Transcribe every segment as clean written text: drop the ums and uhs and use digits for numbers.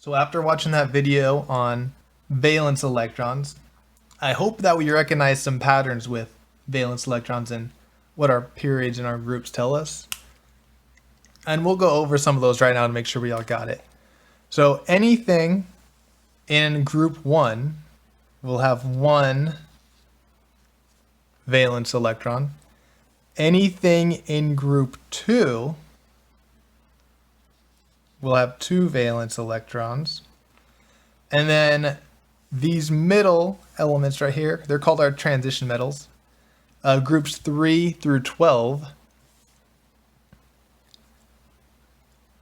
So after watching that video on valence electrons, I hope that we recognize some patterns with valence electrons and what our periods and our groups tell us. And we'll go over some of those right now to make sure we all got it. So anything in group 1 will have one valence electron. Anything in group 2 will have two valence electrons. And then these middle elements right here, they're called our transition metals. Groups 3 through 12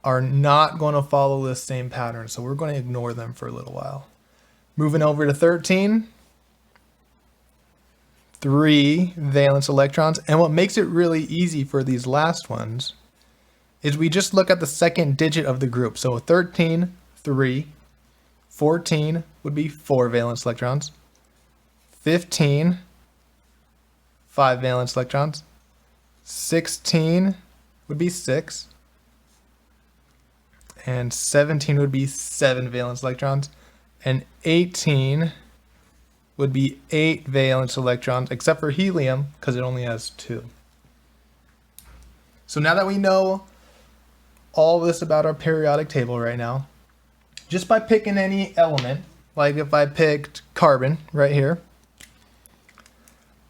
are not going to follow this same pattern, so we're going to ignore them for a little while. Moving over to 13, 3 valence electrons. And what makes it really easy for these last ones is we just look at the second digit of the group. So 13, 3, 14 would be 4 valence electrons, 15, 5 valence electrons, 16 would be 6, and 17 would be 7 valence electrons, and 18 would be 8 valence electrons, except for helium, because it only has 2. So now that we know all this about our periodic table right now, just by picking any element, like if I picked carbon right here,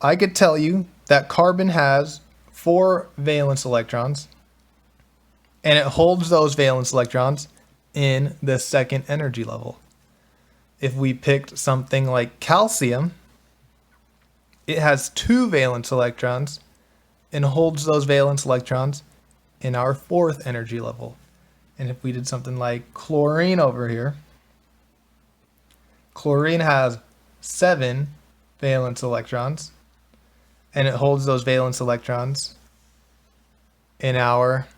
I could tell you that carbon has 4 valence electrons, and it holds those valence electrons in the second energy level. If we picked something like calcium, it has 2 valence electrons and holds those valence electrons in our 4th energy level. And if we did something like chlorine over here, chlorine has 7 valence electrons and it holds those valence electrons in our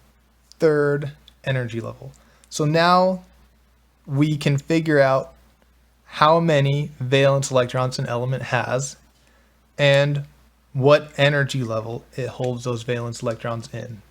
3rd energy level. So now we can figure out how many valence electrons an element has and what energy level it holds those valence electrons in.